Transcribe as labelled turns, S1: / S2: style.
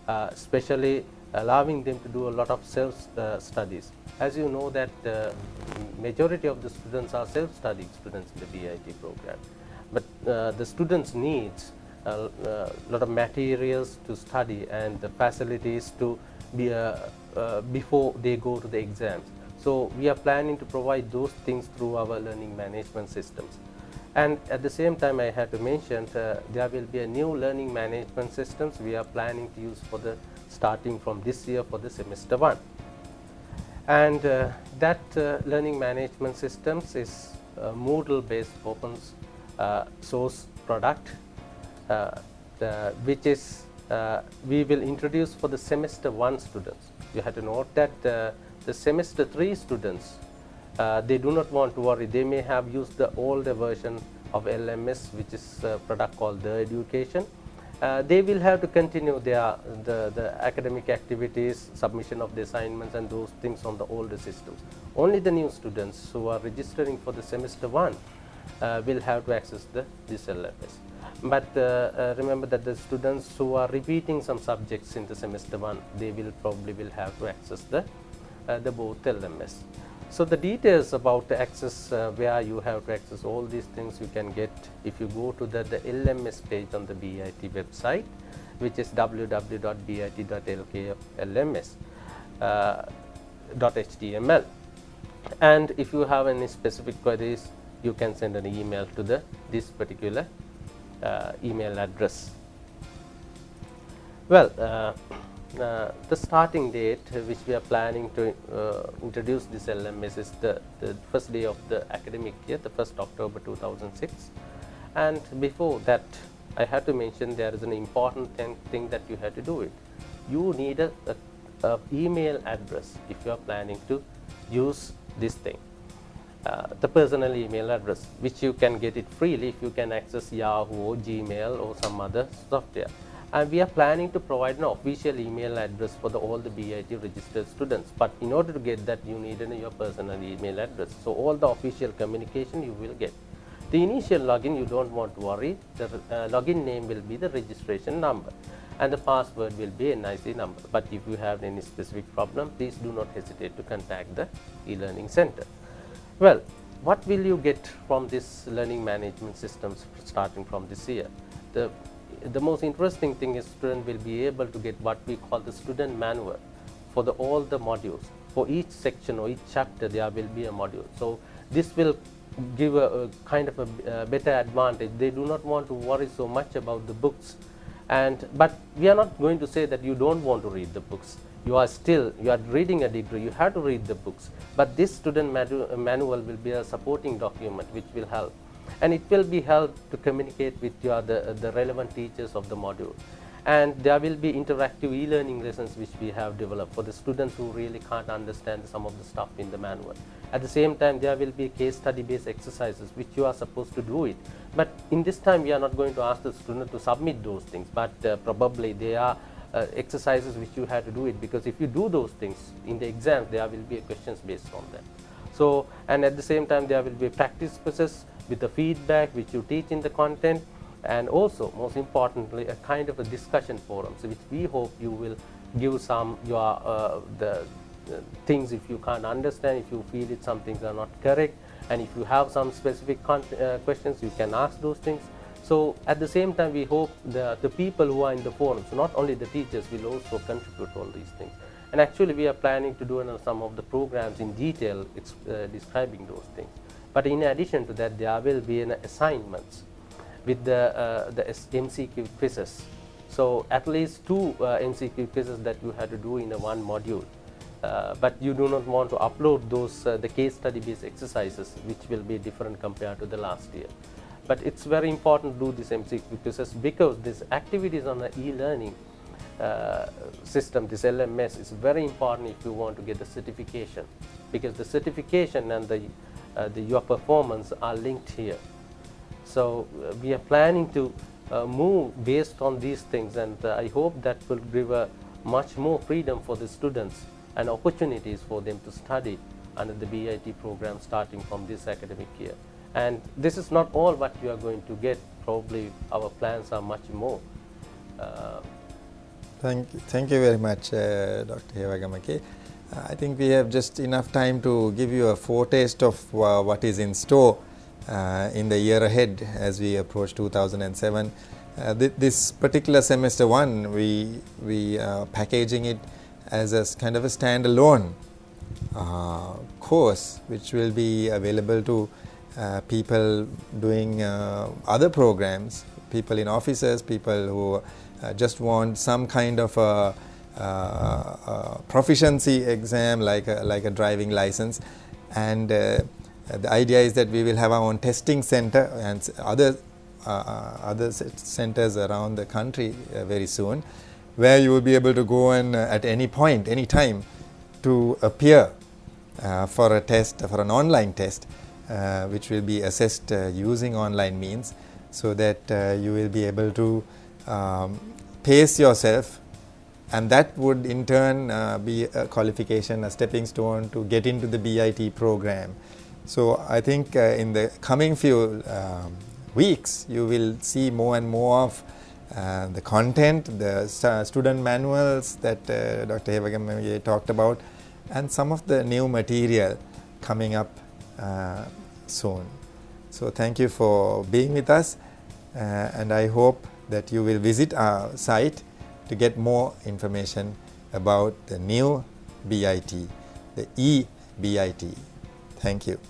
S1: especially allowing them to do a lot of self-studies. As you know that majority of the students are self-studying students in the BIT program, but the students needs a lot of materials to study and the facilities to be before they go to the exams. So we are planning to provide those things through our learning management systems. And at the same time, I had to mention there will be a new learning management systems we are planning to use for the starting from this year for the semester 1. And that learning management systems is Moodle based open source product which is we will introduce for the semester 1 students. You have to note that the semester 3 students, they do not want to worry. They may have used the older version of LMS, which is a product called The Education. They will have to continue the academic activities, submission of the assignments and those things on the older systems. Only the new students who are registering for the semester 1 will have to access this LMS. But remember that the students who are repeating some subjects in the semester 1, they will probably have to access the both LMS. So the details about the access, where you have to access all these things, you can get if you go to the LMS page on the BIT website, which is www.bit.lk.html. And if you have any specific queries, you can send an email to this particular email address. Well, the starting date which we are planning to introduce this LMS is the first day of the academic year, the 1st October 2006. And before that, I had to mention there is an important thing that you have to do it. You need a email address if you are planning to use this thing. The personal email address, which you can get it freely if you can access Yahoo or Gmail or some other software. And we are planning to provide an official email address for all the BIT registered students. But in order to get that, you need your personal email address. So all the official communication you will get. The initial login, you don't want to worry. The login name will be the registration number, and the password will be NIC number. But if you have any specific problem, please do not hesitate to contact the e-learning center. Well, what will you get from this learning management systems starting from this year? The most interesting thing is student will be able to get what we call the student manual for all the modules. For each section or each chapter, there will be a module. So this will give a kind of a better advantage. They do not want to worry so much about the books. But we are not going to say that you don't want to read the books. You are reading a degree, you have to read the books. But this student manual will be a supporting document which will help. And it will be helped to communicate with the relevant teachers of the module. And there will be interactive e-learning lessons which we have developed for the students who really can't understand some of the stuff in the manual. At the same time, there will be case study based exercises which you are supposed to do it. But in this time, we are not going to ask the student to submit those things, but probably they are exercises which you have to do it, because if you do those things in the exams, there will be questions based on them. So, and at the same time, there will be a practice process with the feedback which you teach in the content, and also most importantly a kind of a discussion forum, so which we hope you will give some the things if you can't understand, if you feel it some things are not correct, and if you have some specific questions, you can ask those things. So at the same time, we hope the people who are in the forum, so not only the teachers, will also contribute all these things. And actually we are planning to do some of the programs in detail describing those things. But in addition to that, there will be assignments with the MCQ quizzes. So at least 2 MCQ quizzes that you have to do in one module. But you do not want to upload those the case study based exercises, which will be different compared to the last year. But it's very important to do this MCQ quizzes, because this activities on the e-learning system, this LMS, is very important if you want to get the certification, because the certification and your performance are linked here. So we are planning to move based on these things, and I hope that will give a much more freedom for the students and opportunities for them to study under the BIT program starting from this academic year. And this is not all what you are going to get. Probably our plans are much more.
S2: Thank you very much, Dr. Hewagamake. I think we have just enough time to give you a foretaste of what is in store in the year ahead as we approach 2007. This particular semester one, we are packaging it as a kind of a standalone course, which will be available to people doing other programs, people in offices, people who just want some kind of a proficiency exam like a driving license. And the idea is that we will have our own testing center and other centers around the country very soon, where you will be able to go and at any point, any time, to appear for a test, for an online test, which will be assessed using online means, so that you will be able to pace yourself, and that would in turn be a qualification, a stepping stone to get into the BIT program. So I think in the coming few weeks you will see more and more of the content, the student manuals that Dr. Hewagamake talked about, and some of the new material coming up soon. So thank you for being with us, and I hope that you will visit our site to get more information about the new BIT, the e-BIT. Thank you.